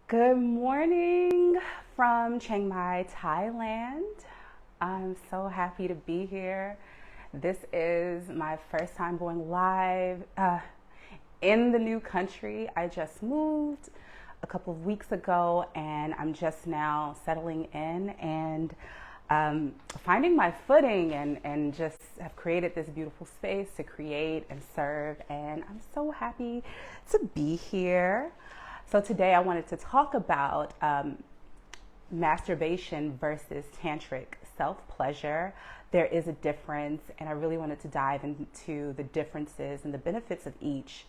Good morning from Chiang Mai, Thailand. I'm so happy to be here. This is my first time going live in the new country. I just moved a couple of weeks ago and I'm just now settling in and finding my footing and just have created this beautiful space to create and serve. And I'm so happy to be here. So today I wanted to talk about masturbation versus tantric self-pleasure. There is a difference, and I really wanted to dive into the differences and the benefits of each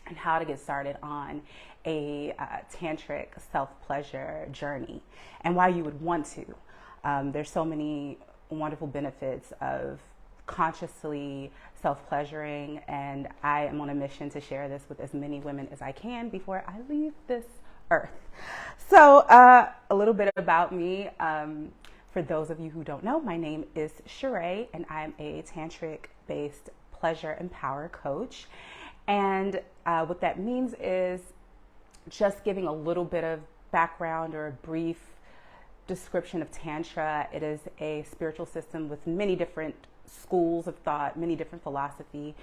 and how to get started on a tantric self-pleasure journey and why you would want to. There's so many wonderful benefits of consciously self-pleasuring, and I am on a mission to share this with as many women as I can before I leave this earth. So a little bit about me. For those of you who don't know, my name is Sheree, and I'm a tantric-based pleasure and power coach. And what that means is just giving a little bit of background or a brief description of Tantra. It is a spiritual system with many different schools of thought, many different philosophy,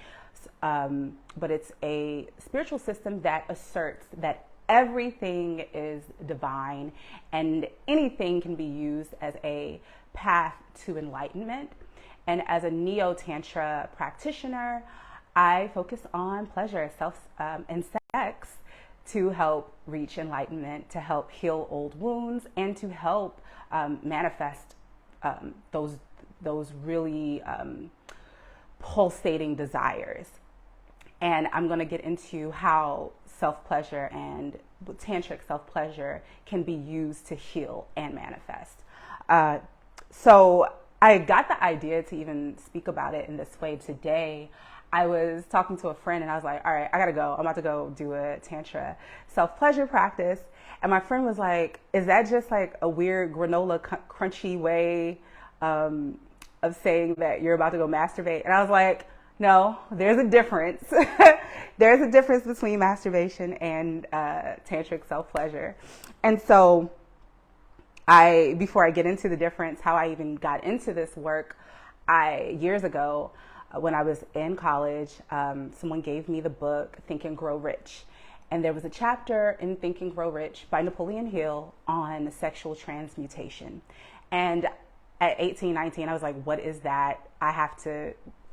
but it's a spiritual system that asserts that everything is divine and anything can be used as a path to enlightenment. And as a neo-tantra practitioner, I focus on pleasure, and sex to help reach enlightenment, to help heal old wounds, and to help manifest those really pulsating desires. And I'm going to get into how self-pleasure and tantric self-pleasure can be used to heal and manifest. So I got the idea to even speak about it in this way today. I was talking to a friend and I was like, all right, I gotta go. I'm about to go do a tantra self-pleasure practice. And my friend was like, is that just like a weird granola crunchy way of saying that you're about to go masturbate? And I was like, no, there's a difference. There's a difference between masturbation and tantric self-pleasure. And so before I get into the difference, how I even got into this work, years ago, when I was in college, someone gave me the book Think and Grow Rich. And there was a chapter in Think and Grow Rich by Napoleon Hill on sexual transmutation. And at 18, 19, I was like, what is that?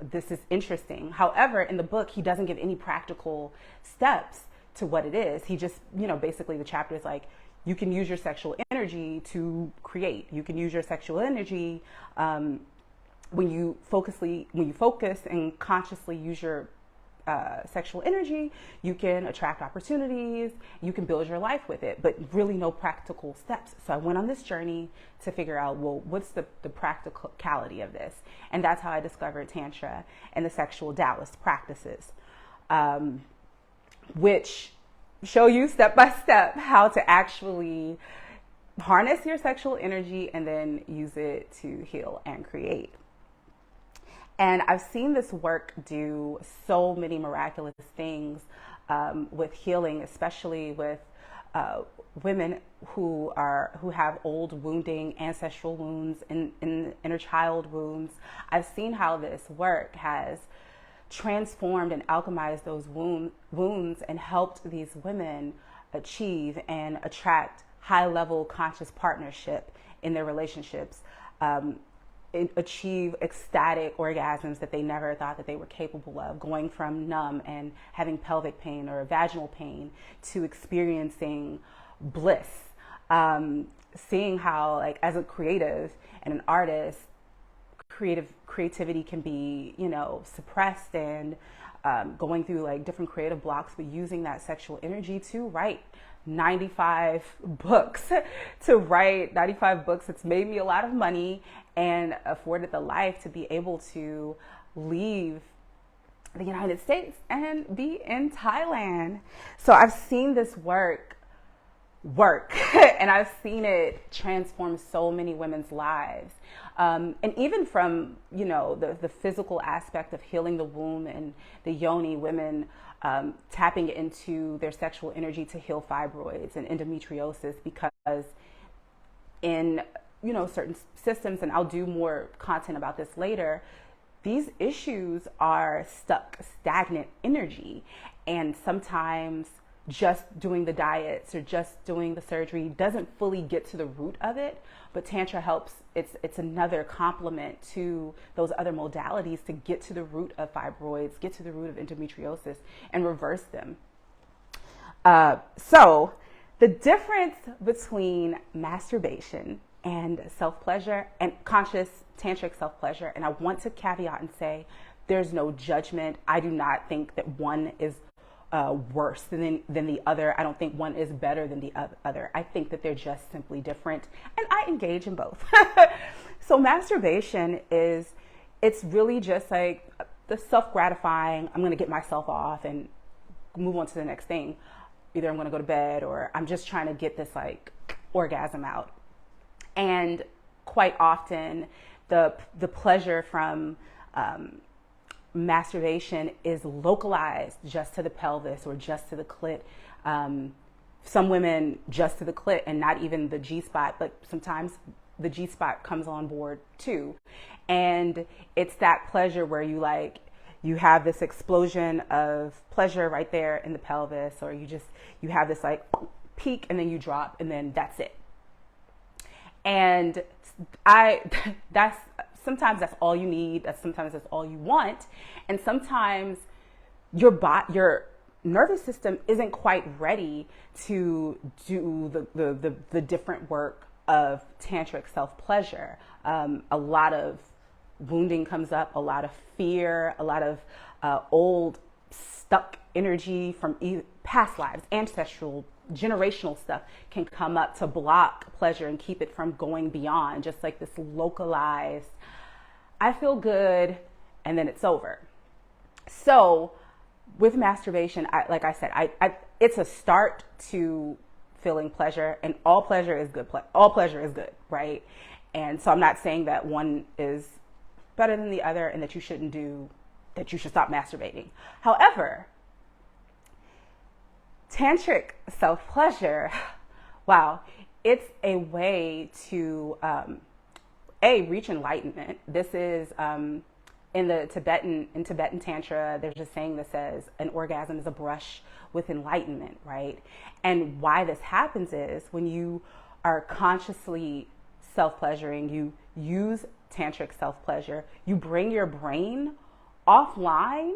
This is interesting. However, in the book, he doesn't give any practical steps to what it is. He just, basically the chapter is like, you can use your sexual energy to create. You can use your sexual energy when you focus and consciously use your sexual energy, you can attract opportunities, you can build your life with it, but really no practical steps. So I went on this journey to figure out, well, what's the practicality of this? And that's how I discovered Tantra and the sexual Taoist practices, which show you step by step how to actually harness your sexual energy and then use it to heal and create. And I've seen this work do so many miraculous things with healing, especially with women who have old wounding, ancestral wounds, and inner child wounds. I've seen how this work has transformed and alchemized those wounds and helped these women achieve and attract high-level conscious partnership in their relationships. Achieve ecstatic orgasms that they never thought that they were capable of, going from numb and having pelvic pain or vaginal pain to experiencing bliss. Seeing how, like, as a creative and an artist, creativity can be, suppressed and going through like different creative blocks, but using that sexual energy to write 95 books. It's made me a lot of money and afforded the life to be able to leave the United States and be in Thailand. So I've seen this work and I've seen it transform so many women's lives. And even from, the physical aspect of healing the womb and the yoni, women tapping into their sexual energy to heal fibroids and endometriosis, because in, certain systems, and I'll do more content about this later, these issues are stagnant energy. And sometimes just doing the diets or just doing the surgery doesn't fully get to the root of it, but Tantra helps. It's another complement to those other modalities to get to the root of fibroids, get to the root of endometriosis, and reverse them. So the difference between masturbation and self-pleasure and conscious tantric self-pleasure, and I want to caveat and say there's no judgment. I do not think that one is worse than the other. I don't think one is better than the other. I think that they're just simply different, and I engage in both. So masturbation it's really just like the self-gratifying, I'm going to get myself off and move on to the next thing. Either I'm going to go to bed or I'm just trying to get this like orgasm out. And quite often the pleasure from masturbation is localized just to the pelvis or just to the clit. Some women just to the clit and not even the G-spot, but sometimes the G-spot comes on board too. And it's that pleasure where you have this explosion of pleasure right there in the pelvis, or you have this like peak and then you drop and then that's it. And sometimes that's all you need. Sometimes that's all you want. And sometimes your nervous system isn't quite ready to do the different work of tantric self-pleasure. A lot of wounding comes up, a lot of fear, a lot of old stuck energy from past lives, ancestral, generational stuff can come up to block pleasure and keep it from going beyond just like this localized, I feel good, and then it's over. So with masturbation, like I said, it's a start to feeling pleasure, and all pleasure is good. All pleasure is good, right? And so I'm not saying that one is better than the other and that you should stop masturbating. However, tantric self-pleasure, wow, it's a way to reach enlightenment. This is in Tibetan Tantra, there's a saying that says an orgasm is a brush with enlightenment, right? And why this happens is when you are consciously self-pleasuring, you use tantric self-pleasure, you bring your brain offline,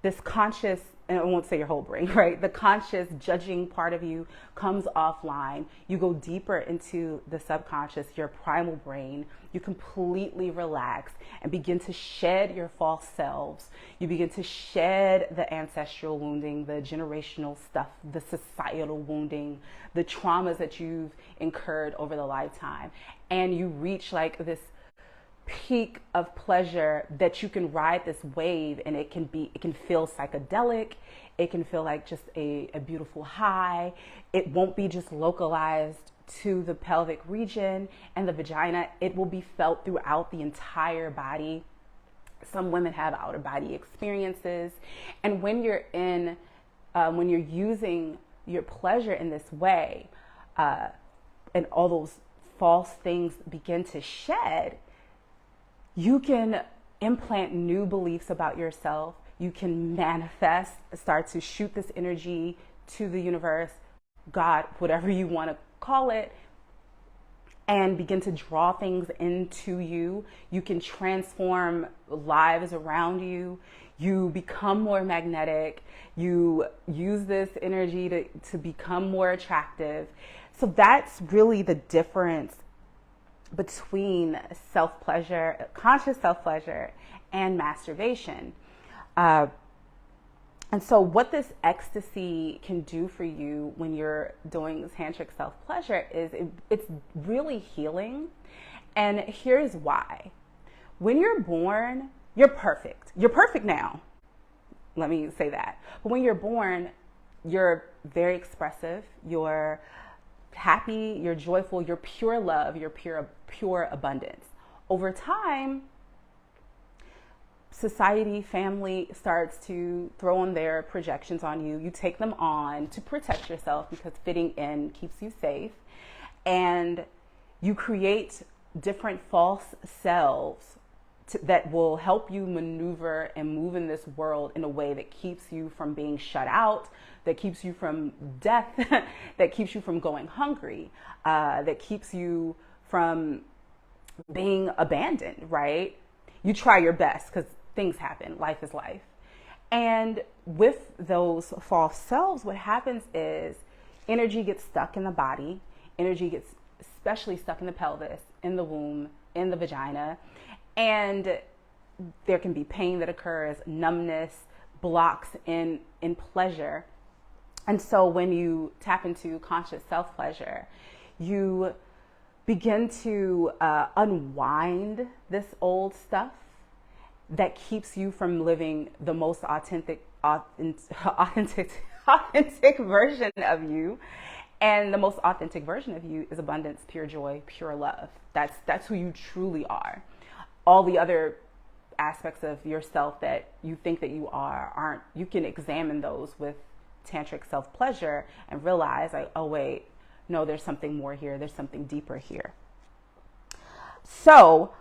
this conscious, and I won't say your whole brain, right? The conscious judging part of you comes offline. You go deeper into the subconscious, your primal brain. You completely relax and begin to shed your false selves. You begin to shed the ancestral wounding, the generational stuff, the societal wounding, the traumas that you've incurred over the lifetime. And you reach like this peak of pleasure that you can ride this wave, and it can feel psychedelic. It can feel like just a beautiful high. It won't be just localized to the pelvic region and the vagina. It will be felt throughout the entire body. Some women have outer body experiences. And when you're using your pleasure in this way, and all those false things begin to shed, you can implant new beliefs about yourself. You can manifest, start to shoot this energy to the universe, God, whatever you want to call it, and begin to draw things into you. You can transform lives around you. You become more magnetic. You use this energy to become more attractive. So that's really the difference between self-pleasure, conscious self-pleasure, and masturbation. And so what this ecstasy can do for you when you're doing tantric self-pleasure is it's really healing. And here's why. When you're born, you're perfect. You're perfect now. Let me say that. But when you're born, you're very expressive. You're happy, you're joyful, you're pure love, you're pure abundance. Over time, society, family starts to throw on their projections on you. You take them on to protect yourself because fitting in keeps you safe. And you create different false selves that will help you maneuver and move in this world in a way that keeps you from being shut out, that keeps you from death, that keeps you from going hungry, that keeps you from being abandoned, right? You try your best because things happen. Life is life. And with those false selves, what happens is energy gets stuck in the body. Energy gets especially stuck in the pelvis, in the womb, in the vagina. And there can be pain that occurs, numbness, blocks in pleasure. And so when you tap into conscious self-pleasure, you begin to unwind this old stuff that keeps you from living the most authentic version of you. And the most authentic version of you is abundance, pure joy, pure love. That's who you truly are. All the other aspects of yourself that you think that you aren't. You can examine those with tantric self-pleasure and realize, like, oh wait, no, there's something more here. There's something deeper here. So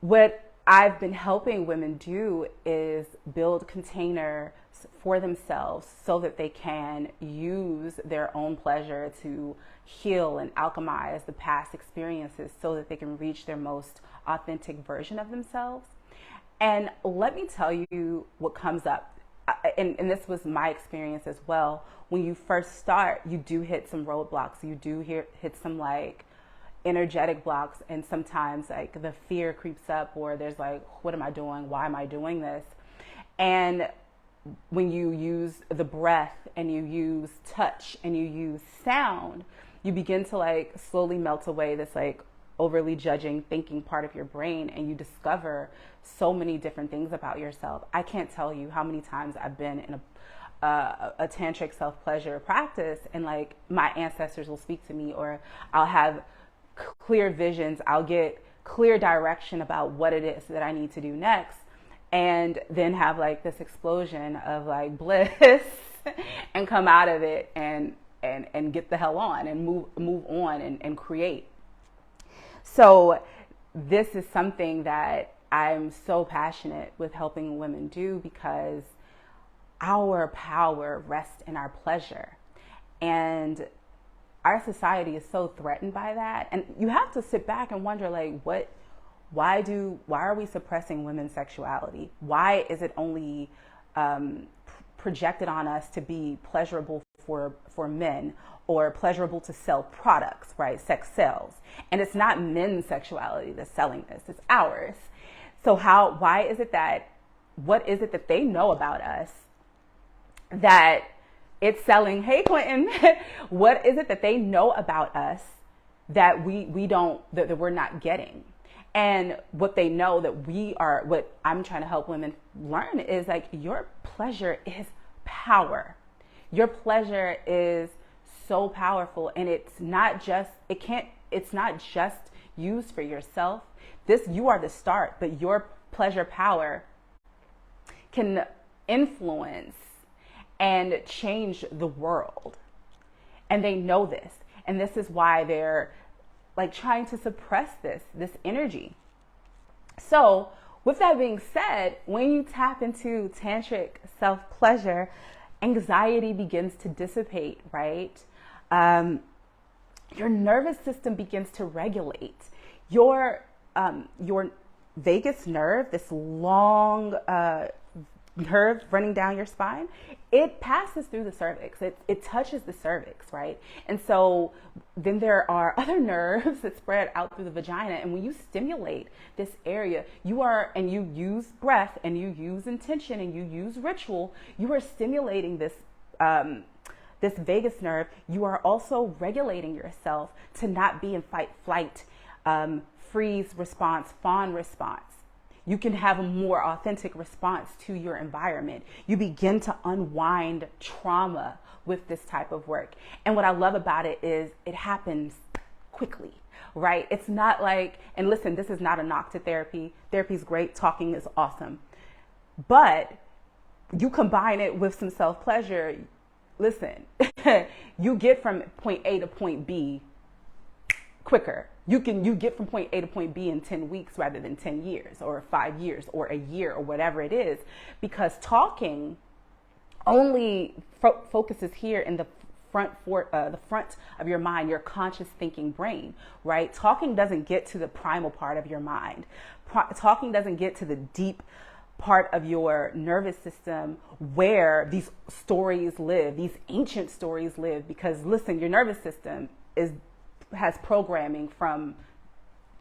what I've been helping women do is build containers for themselves so that they can use their own pleasure to heal and alchemize the past experiences so that they can reach their most authentic version of themselves. And let me tell you what comes up. And this was my experience as well. When you first start, you do hit some roadblocks. You do hit some like energetic blocks. And sometimes like the fear creeps up, or there's like, what am I doing? Why am I doing this? And when you use the breath and you use touch and you use sound, you begin to like slowly melt away this like overly judging thinking part of your brain, and you discover so many different things about yourself. I can't tell you how many times I've been in a tantric self-pleasure practice and like my ancestors will speak to me, or I'll have clear visions, I'll get clear direction about what it is that I need to do next, and then have like this explosion of like bliss and come out of it and get the hell on and move on and create. So this is something that I'm so passionate with helping women do, because our power rests in our pleasure. And our society is so threatened by that. And you have to sit back and wonder, like, why are we suppressing women's sexuality? Why is it only projected on us to be pleasurable for men, or pleasurable to sell products, right? Sex sells. And it's not men's sexuality that's selling this, it's ours. So why is it that, what is it that they know about us that it's selling? Hey, Clinton, what is it that they know about us that we don't, that we're not getting? And what they know that what I'm trying to help women learn is like, your pleasure is power. Your pleasure is so powerful, and it's not just used for yourself. You are the start, but your pleasure power can influence and change the world. And they know this. And this is why they're like trying to suppress this energy. So with that being said, when you tap into tantric self-pleasure, anxiety begins to dissipate, right? Your nervous system begins to regulate. Your vagus nerve, this long nerve running down your spine, it passes through the cervix. It touches the cervix, right? And so then there are other nerves that spread out through the vagina. And when you stimulate this area, and you use breath and you use intention and you use ritual, you are stimulating this vagus nerve. You are also regulating yourself to not be in fight, flight, freeze response, fawn response. You can have a more authentic response to your environment. You begin to unwind trauma with this type of work. And what I love about it is it happens quickly, right? It's not like, and listen, this is not a knock to therapy. Therapy is great. Talking is awesome. But you combine it with some self-pleasure, listen, you get from point A to point B quicker. You get from point A to point B in 10 weeks rather than 10 years or 5 years or a year or whatever it is, because talking only focuses here in the front of your mind, your conscious thinking brain, right? Talking doesn't get to the primal part of your mind. Talking doesn't get to the deep part of your nervous system where these stories live, these ancient stories live, because listen, your nervous system has programming from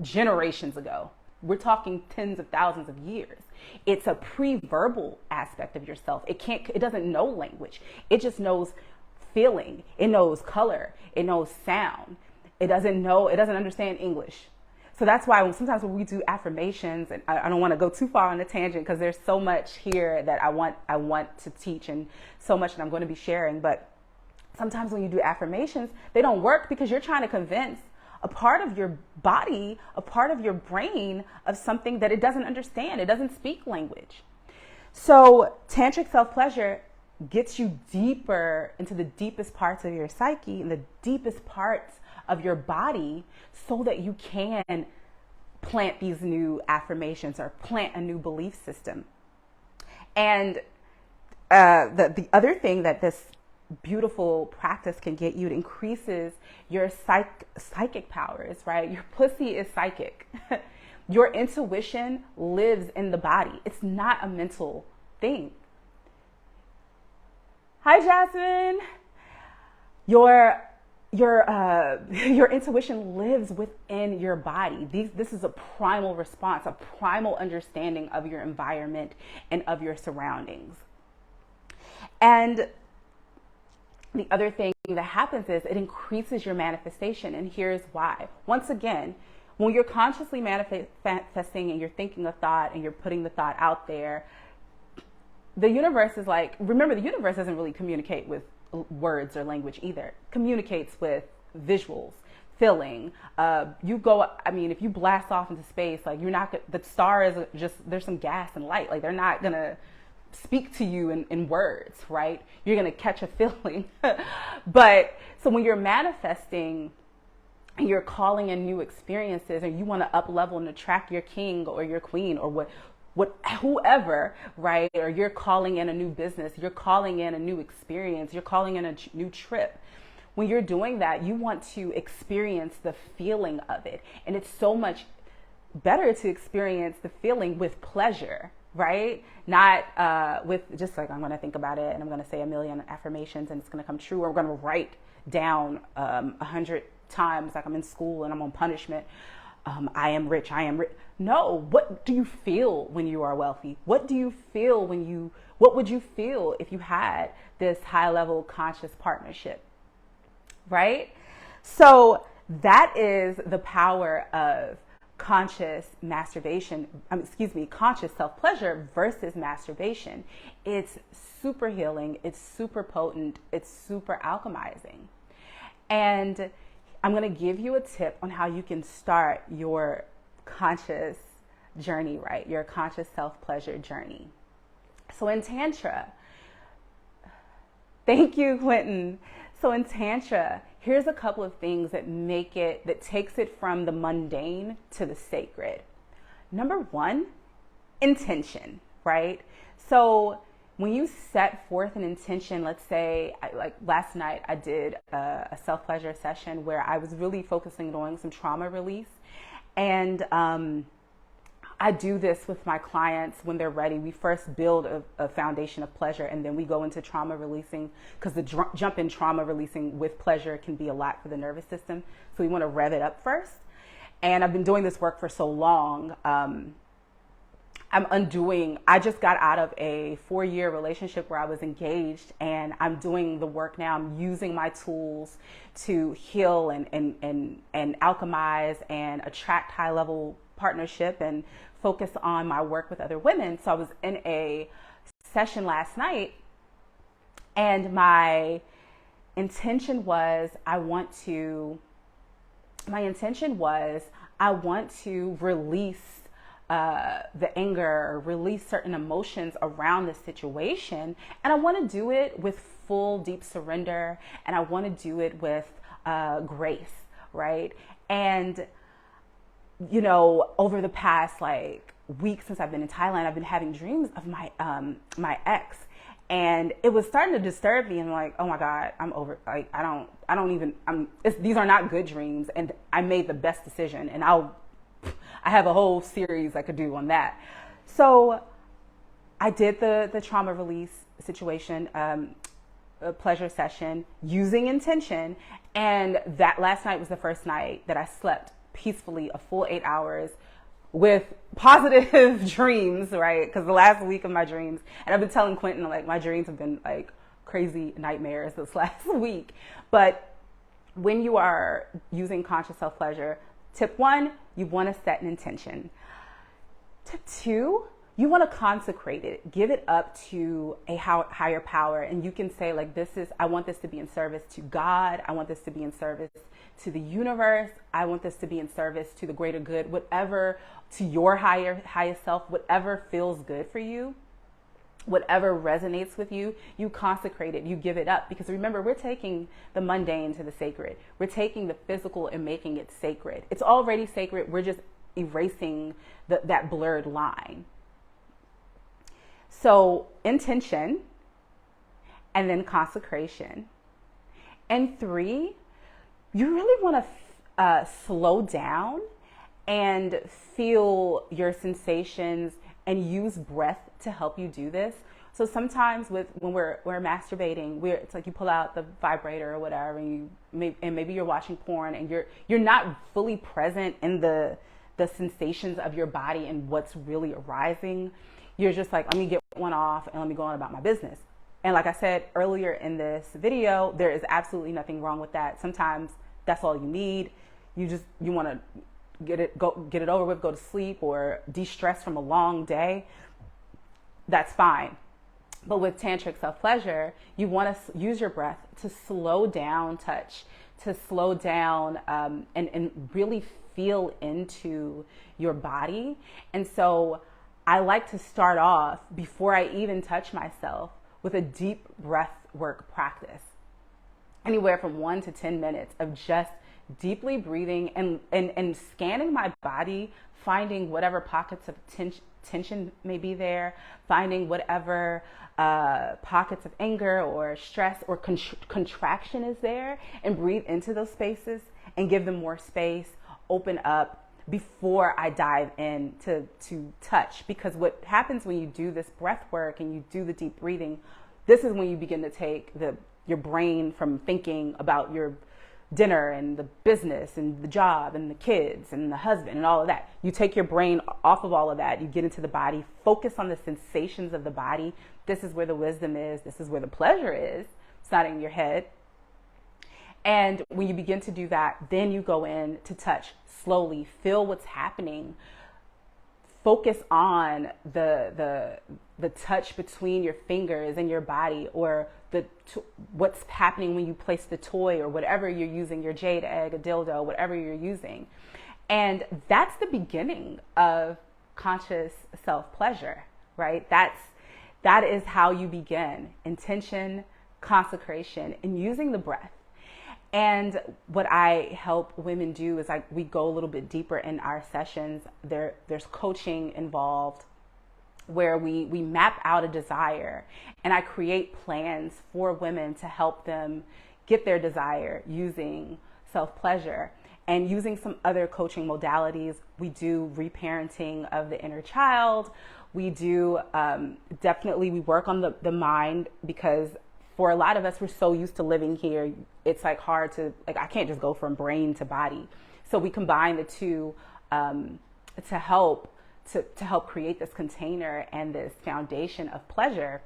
generations ago. We're talking tens of thousands of years. It's a pre-verbal aspect of yourself. It doesn't know language. It just knows feeling. It knows color. It knows sound. It doesn't understand English. So that's why sometimes when we do affirmations, and I don't want to go too far on a tangent because there's so much here that I want to teach and so much that I'm going to be sharing. But sometimes when you do affirmations, they don't work because you're trying to convince a part of your body, a part of your brain of something that it doesn't understand. It doesn't speak language. So tantric self-pleasure gets you deeper into the deepest parts of your psyche and the deepest parts of your body so that you can plant these new affirmations or plant a new belief system. And the other thing that this beautiful practice can get you, it increases your psychic powers, right? Your pussy is psychic. Your intuition lives in the body. It's not a mental thing. Hi, Jasmine. Your intuition lives within your body. This is a primal response, a primal understanding of your environment and of your surroundings. And the other thing that happens is it increases your manifestation. And here's why. Once again, when you're consciously manifesting and you're thinking a thought and you're putting the thought out there, the universe is like, remember, the universe doesn't really communicate with words or language either. It communicates with visuals, feeling. If you blast off into space, like the stars just, there's some gas and light. Like they're not going to speak to you in words, right? You're going to catch a feeling. But so when you're manifesting and you're calling in new experiences and you want to up level and attract your king or your queen or whoever, right? Or you're calling in a new business, you're calling in a new experience, you're calling in a new trip. When you're doing that, you want to experience the feeling of it. And it's so much better to experience the feeling with pleasure, right? Not with just like, I'm going to think about it and I'm going to say a million affirmations and it's going to come true, or we're going to write down 100 times like I'm in school and I'm on punishment. I am rich. No, what do you feel when you are wealthy? What do you feel what would you feel if you had this high level conscious partnership, right? So that is the power of conscious conscious self-pleasure versus masturbation. It's super healing. It's super potent. It's super alchemizing. And I'm going to give you a tip on how you can start your conscious journey, right? Your conscious self-pleasure journey. So in Tantra, thank you, Quentin. So in Tantra, here's a couple of things that takes it from the mundane to the sacred. Number one, intention, right? So when you set forth an intention, let's say, like last night, I did a self-pleasure session where I was really focusing on some trauma release. And I do this with my clients when they're ready. We first build a foundation of pleasure, and then we go into trauma releasing, because the jump in trauma releasing with pleasure can be a lot for the nervous system. So we want to rev it up first. And I've been doing this work for so long. I just got out of a 4-year relationship where I was engaged, and I'm doing the work now. I'm using my tools to heal and alchemize and attract high level partnership and focus on my work with other women. So I was in a session last night, and my intention was I want to release the anger, or release certain emotions around the situation. And I want to do it with full deep surrender, and I want to do it with grace, right? And over the past like week since I've been in Thailand, I've been having dreams of my ex, and it was starting to disturb me. And I'm like, oh my God, I'm over. Like, these are not good dreams, and I made the best decision. And I have a whole series I could do on that. So I did the trauma release situation, a pleasure session using intention. And that last night was the first night that I slept peacefully a full 8 hours with positive dreams, right? Because the last week of my dreams, and I've been telling Quentin, like, my dreams have been like crazy nightmares this last week. But when you are using conscious self-pleasure, tip 1, you want to set an intention. Tip 2, you want to consecrate it, give it up to a higher power. And you can say, like, I want this to be in service to God. I want this to be in service to the universe. I want this to be in service to the greater good, whatever, to your highest self, whatever feels good for you, whatever resonates with you, you consecrate it, you give it up. Because remember, we're taking the mundane to the sacred. We're taking the physical and making it sacred. It's already sacred. We're just erasing that blurred line. So intention, and then consecration. And 3, you really want to slow down and feel your sensations and use breath to help you do this. So sometimes when we're masturbating, it's like you pull out the vibrator or whatever, and maybe you're watching porn, and you're not fully present in the sensations of your body and what's really arising. You're just like, let me get one off and let me go on about my business. And like I said earlier in this video, there is absolutely nothing wrong with that. Sometimes that's all you need. You want to get it over with, go to sleep, or de-stress from a long day. That's fine. But with tantric self-pleasure, you want to use your breath to slow down touch, to slow down and really feel into your body. And so I like to start off, before I even touch myself, with a deep breath work practice. Anywhere from 1 to 10 minutes of just deeply breathing and scanning my body, finding whatever pockets of tension may be there, finding whatever pockets of anger or stress or contraction is there, and breathe into those spaces and give them more space, open up before I dive in to touch. Because what happens when you do this breath work and you do the deep breathing, this is when you begin to take your brain from thinking about your dinner and the business and the job and the kids and the husband and all of that. You take your brain off of all of that. You get into the body, focus on the sensations of the body. This is where the wisdom is. This is where the pleasure is. It's not in your head. And when you begin to do that, then you go in to touch slowly, feel what's happening. Focus on the touch between your fingers and your body, or what's happening when you place the toy or whatever you're using, your jade egg, a dildo, whatever you're using. And that's the beginning of conscious self-pleasure, right? That is how you begin. Intention, consecration, and using the breath. And what I help women do is we go a little bit deeper in our sessions. There's coaching involved, where we map out a desire, and I create plans for women to help them get their desire using self-pleasure. And using some other coaching modalities, we do reparenting of the inner child. We do definitely, we work on the mind, because for a lot of us, we're so used to living here, it's like hard to, I can't just go from brain to body. So we combine the two to help create this container and this foundation of pleasure,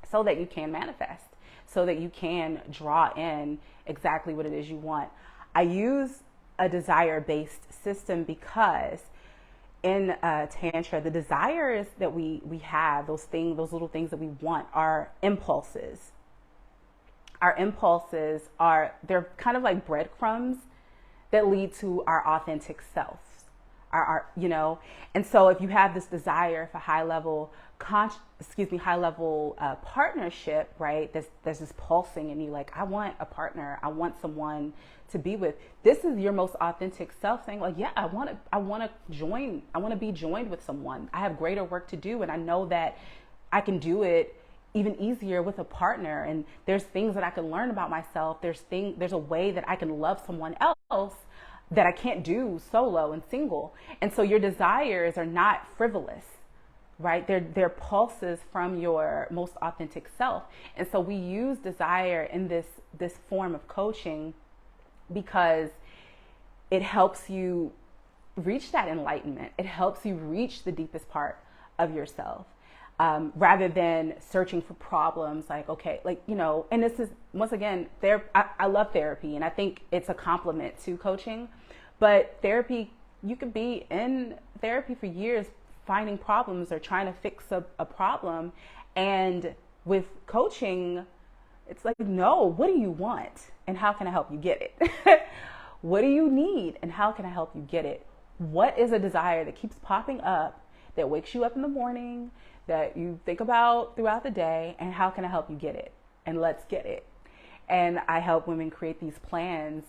so that you can manifest, so that you can draw in exactly what it is you want. I use a desire-based system because in Tantra, the desires that we have, those little things that we want, are impulses. Our impulses they're kind of like breadcrumbs that lead to our authentic selves. you know. And so if you have this desire for high level partnership, right? There's this pulsing and you like, I want a partner. I want someone to be with. This is your most authentic self saying like, yeah, I want to be joined with someone. I have greater work to do. And I know that I can do it even easier with a partner. And there's things that I can learn about myself. There's a way that I can love someone else that I can't do solo and single. And so your desires are not frivolous, right? They're pulses from your most authentic self. And so we use desire in this form of coaching because it helps you reach that enlightenment. It helps you reach the deepest part of yourself. Rather than searching for problems like, okay, like, you know, and this is, once again, I love therapy and I think it's a complement to coaching, but therapy, you could be in therapy for years finding problems or trying to fix a problem. And with coaching, it's like, no, what do you want? And how can I help you get it? What do you need? And how can I help you get it? What is a desire that keeps popping up that wakes you up in the morning, that you think about throughout the day, and how can I help you get it? And let's get it. And I help women create these plans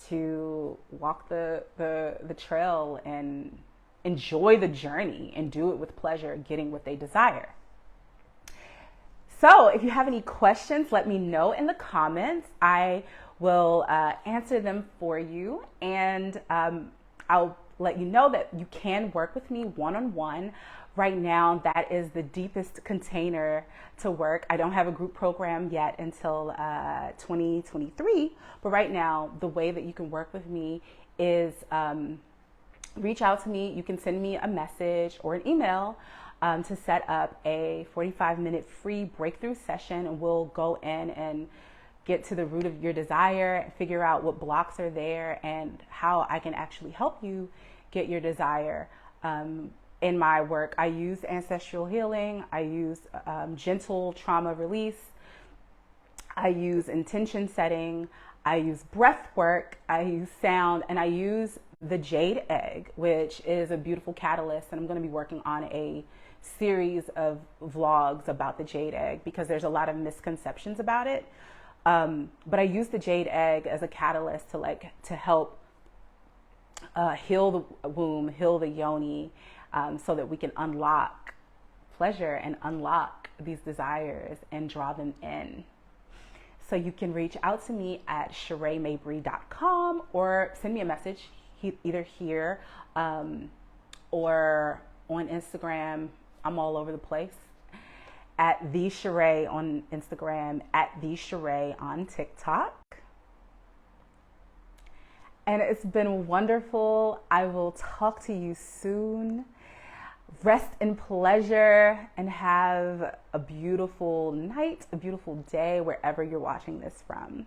to walk the trail and enjoy the journey and do it with pleasure, getting what they desire. So if you have any questions, let me know in the comments. I will answer them for you. And I'll let you know that you can work with me one-on-one. Right now, that is the deepest container to work. I don't have a group program yet until 2023, but right now, the way that you can work with me is reach out to me. You can send me a message or an email to set up a 45-minute free breakthrough session, and we'll go in and get to the root of your desire, figure out what blocks are there, and how I can actually help you get your desire. In my work, I use ancestral healing, I use gentle trauma release, I use intention setting, I use breath work, I use sound, and I use the jade egg, which is a beautiful catalyst. And I'm going to be working on a series of vlogs about the jade egg because there's a lot of misconceptions about it. But I use the jade egg as a catalyst to help heal the womb, heal the yoni, so that we can unlock pleasure and unlock these desires and draw them in. So you can reach out to me at ShereeMabry.com or send me a message either here or on Instagram. I'm all over the place. At The Sheree on Instagram, at The Sheree on TikTok. And it's been wonderful. I will talk to you soon. Rest in pleasure and have a beautiful night, a beautiful day wherever you're watching this from.